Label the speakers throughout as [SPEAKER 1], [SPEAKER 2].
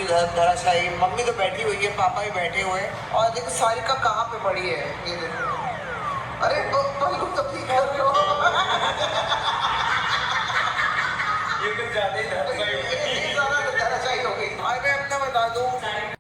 [SPEAKER 1] धराशायी। मम्मी तो बैठी हुई है, पापा भी बैठे हुए हैं और देखो सारिका कहाँ पे पड़ी है, ये देखो। अरे पल्लू तो ठीक कर रहे हो। ये कुछ ज्यादा ही धराशायी हो गई। भाई मैं अपना बता दूं,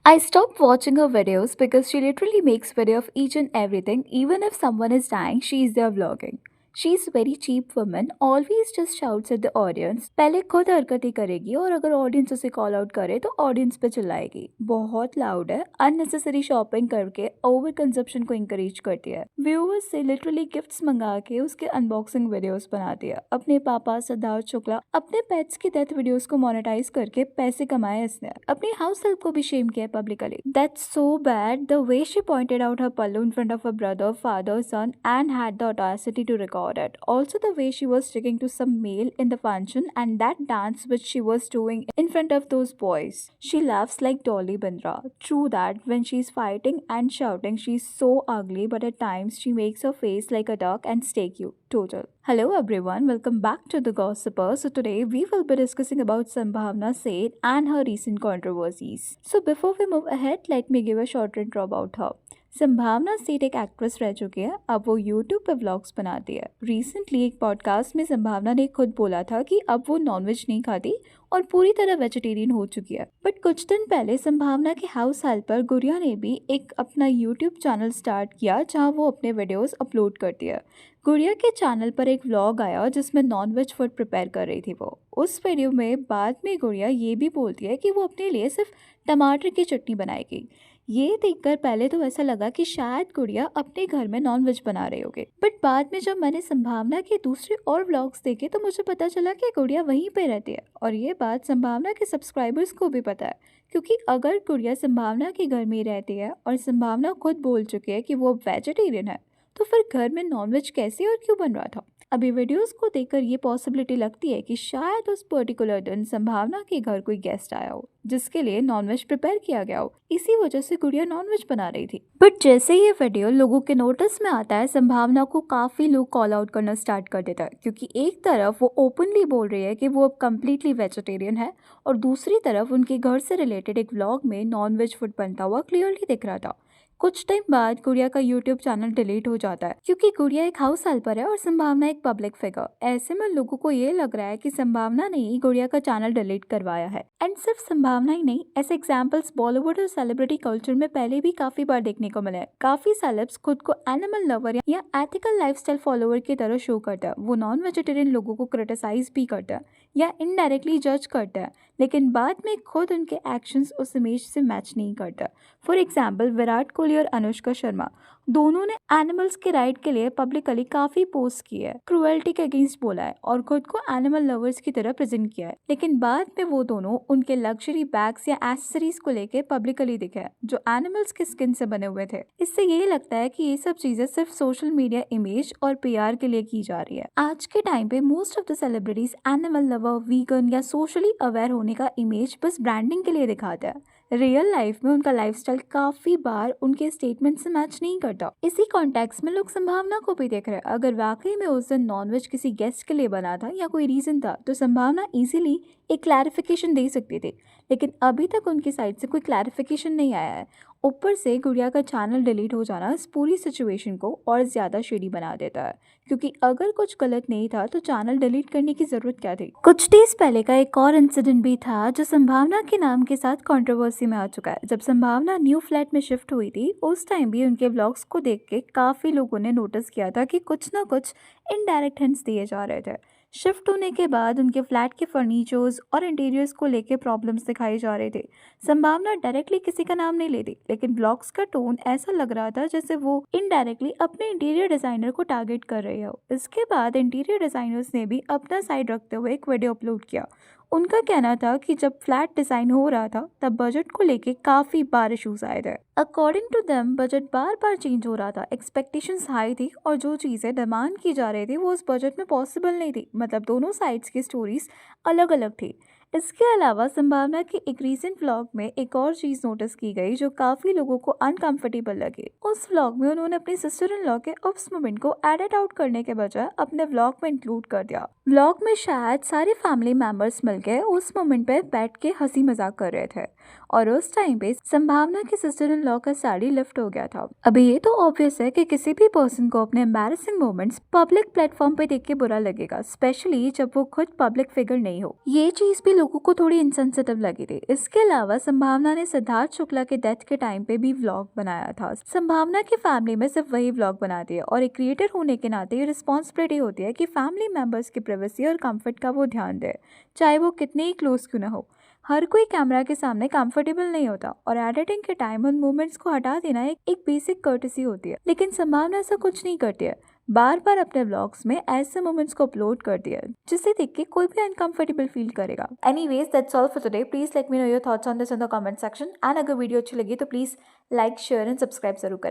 [SPEAKER 2] I stopped watching her videos because she literally makes video of each and everything. Even if someone is dying, she is there vlogging. She is very cheap woman, always just shouts at the audience. पहले खुद हरकतें करेगी और अगर audience उसे call out करे तो audience पे चिल्लाएगी। बहुत लाउड है, अननेसेसरी शॉपिंग करके ओवर कंजप्शन को इंकरेज करती है। व्यूअर्स से लिटरली गिफ्ट्स मंगा के उसके अनबॉक्सिंग वीडियोस बनाती है। अपने पापा सिद्धार्थ शुक्ला अपने पेट्स की डेथ वीडियोस को मोनेटाइज करके पैसे कमाए इसने। अपनी हाउस हेल्प को भी शेम किया publicly. That's so bad. The way she pointed out her pallu in front of her brother, father, son, and had the audacity to record it. Also, the way she was sticking to some male in the function and that dance which she was doing in front of those boys. She laughs like Dolly Bindra. True that when she's fighting and shouting, she's so ugly, but at times she makes her face like a duck and stay cute. Total. Hello everyone, welcome back to The Gossiper. So today we will be discussing about Sambhavna Seth and her recent controversies. So before we move ahead, let me give a short intro about her. संभावना सेठ एक actress रह चुकी है, अब वो YouTube पे vlogs बनाती है। रिसेंटली एक पॉडकास्ट में संभावना ने खुद बोला था कि अब वो नॉनवेज नहीं खाती और पूरी तरह वेजिटेरियन हो चुकी है। बट कुछ दिन पहले संभावना के हाउस हेल्पर गुड़िया ने भी एक अपना यूट्यूब चैनल स्टार्ट किया जहां वो अपने वीडियोस अपलोड करती है। गुड़िया के चैनल पर एक व्लॉग आया जिसमें नॉनवेज फूड प्रिपेयर कर रही थी वो। उस वीडियो में बाद में गुड़िया ये भी बोलती है कि वो अपने लिए सिर्फ टमाटर की चटनी बनाएगी। ये देखकर पहले तो ऐसा लगा कि शायद गुड़िया अपने घर में नॉनवेज बना रहे होंगे, बट बाद में जब मैंने संभावना के दूसरे और व्लॉग्स देखे तो मुझे पता चला कि गुड़िया वहीं पे रहती है और ये बात संभावना के सब्सक्राइबर्स को भी पता है। क्योंकि अगर गुड़िया संभावना के घर में ही रहती है और संभावना खुद बोल चुकी है कि वो वेजिटेरियन है, तो फिर घर में नॉनवेज कैसे और क्यों बन रहा था। अभी वीडियोस को देखकर ये पॉसिबिलिटी लगती है कि शायद उस पर्टिकुलर दिन संभावना के घर कोई गेस्ट आया हो जिसके लिए नॉनवेज प्रिपेयर किया गया हो, इसी वजह से गुड़िया नॉनवेज बना रही थी। बट जैसे ये वीडियो लोगों के नोटिस में आता है, संभावना को काफी लोग कॉल आउट करना स्टार्ट कर देता है। क्योंकि एक तरफ वो ओपनली बोल रही है कि वो अब कम्प्लीटली वेजिटेरियन है और दूसरी तरफ उनके घर से रिलेटेड एक व्लॉग में नॉनवेज फूड बनता हुआ क्लियरली दिख रहा था। कुछ टाइम बाद गुड़िया का यूट्यूब चैनल डिलीट हो जाता है क्योंकि गुड़िया एक हाउस हेल्पर है और संभावना एक पब्लिक फिगर। ऐसे में लोगों को ये लग रहा है कि संभावना ने ही गुड़िया का चैनल डिलीट करवाया है। एंड सिर्फ संभावना ही नहीं, ऐसे एग्जांपल्स बॉलीवुड और सेलिब्रिटी कल्चर में पहले भी काफी बार देखने को मिले हैं। काफी सेलेब्स खुद को एनिमल लवर या एथिकल लाइफस्टाइल फॉलोअर की तरह शो करता है। वो नॉन वेजिटेरियन लोगों को क्रिटिसाइज भी करता है या इनडायरेक्टली जज करता है, लेकिन बाद में खुद उनके एक्शंस उस इमेज से मैच नहीं करता। फॉर एग्जाम्पल विराट कोहली और अनुष्का शर्मा दोनों ने एनिमल्स के राइट के लिए पब्लिकली काफी पोस्ट की है, क्रुएल्टी के अगेंस्ट बोला है और खुद को एनिमल लवर्स की तरह प्रेजेंट किया है। लेकिन बाद में वो दोनों उनके लग्जरी बैग्स या एक्सेसरीज को लेके पब्लिकली दिखे हैं जो एनिमल्स के स्किन से बने हुए थे। इससे ये लगता है कि ये सब चीजें सिर्फ सोशल मीडिया इमेज और पीआर के लिए की जा रही है। आज के टाइम पे most of the celebrities animal lover, vegan या सोशली अवेयर होने का इमेज बस ब्रांडिंग के लिए दिखाते हैं। रियल लाइफ में उनका लाइफस्टाइल काफी बार उनके स्टेटमेंट से मैच नहीं करता। इसी कॉन्टेक्स्ट में लोग संभावना को भी देख रहे हैं। अगर वाकई में उस दिन नॉनवेज किसी गेस्ट के लिए बना था या कोई रीजन था तो संभावना इजीली एक क्लैरिफिकेशन दे सकती थी, लेकिन अभी तक उनकी साइड से कोई क्लैरिफिकेशन नहीं आया है। ऊपर से गुड़िया का चैनल डिलीट हो जाना इस पूरी सिचुएशन को और ज्यादा शेडी बना देता है, क्योंकि अगर कुछ गलत नहीं था तो चैनल डिलीट करने की जरूरत क्या थी। कुछ डेज पहले का एक और इंसिडेंट भी था जो संभावना के नाम के साथ कंट्रोवर्सी में आ चुका है। जब संभावना न्यू फ्लैट में शिफ्ट हुई थी उस टाइम भी उनके व्लॉग्स को देख के काफी लोगों ने नोटिस किया था कि कुछ ना कुछ इनडायरेक्ट हिंट्स दिए जा रहे थे। शिफ्ट होने के बाद उनके फ्लैट के फर्नीचर्स और इंटीरियर्स को लेके प्रॉब्लम्स दिखाई जा रहे थे। संभावना डायरेक्टली किसी का नाम नहीं लेती, लेकिन ब्लॉग्स का टोन ऐसा लग रहा था जैसे वो इनडायरेक्टली अपने इंटीरियर डिजाइनर को टारगेट कर रही हो। इसके बाद इंटीरियर डिजाइनर्स ने भी अपना साइड रखते हुए एक वीडियो अपलोड किया। उनका कहना था कि जब फ्लैट डिजाइन हो रहा था तब बजट को लेके काफी बार इश्यूज आए थे। अकॉर्डिंग टू देम बजट बार बार चेंज हो रहा था, एक्सपेक्टेशंस हाई थी और जो चीजें डिमांड की जा रही थी वो उस बजट में पॉसिबल नहीं थी। मतलब दोनों साइड्स की स्टोरीज अलग अलग थी। इसके अलावा संभावना के एक रीसेंट व्लॉग में एक और चीज नोटिस की गई जो काफी लोगों को अनकंफर्टेबल लगे। उस व्लॉग में उन्होंने अपनी सिस्टर इन लॉ के उस मोमेंट को एडिट आउट करने के बजाय अपने व्लॉग में इंक्लूड कर दिया। व्लॉग में शायद सारे फैमिली मेंबर्स मिलकर उस मोमेंट पे बैठ के हंसी मजाक कर रहे थे और उस टाइम पे संभावना की सिस्टर इन लॉ का साड़ी लिफ्ट हो गया था। अभी ये तो ऑब्वियस है कि किसी भी पर्सन को अपने एम्बैरेसिंग मोमेंट्स पब्लिक प्लेटफॉर्म पे देख के बुरा लगेगा, स्पेशली जब वो खुद पब्लिक फिगर नहीं हो। ये चीज भी लोगों को थोड़ी इनसेंसिटिव लगी थी। इसके अलावा संभावना ने सिद्धार्थ शुक्ला के डेथ के टाइम पे भी व्लॉग बनाया था। संभावना की फैमिली में सिर्फ वही व्लॉग बनाती है और एक क्रिएटर होने के नाते ये रिस्पॉन्सिबिलिटी होती है कि फैमिली मेंबर्स की प्राइवेसी और कंफर्ट का वो ध्यान दे, चाहे वो कितने ही क्लोज क्यों ना हो। हर कोई कैमरा के सामने कंफर्टेबल नहीं होता और एडिटिंग के टाइम उन मोमेंट्स को हटा देना एक बेसिक कर्टेसी होती है, लेकिन संभावना ऐसा कुछ नहीं करती है। बार बार अपने व्लॉग्स में ऐसे मोमेंट्स को अपलोड कर दिया जिसे देख के कोई भी अनकंफर्टेबल फील करेगा। Anyways that's all for today. Please let me know your thoughts on this in the comment section and अगर वीडियो अच्छी लगी तो please like share and subscribe जरूर करें।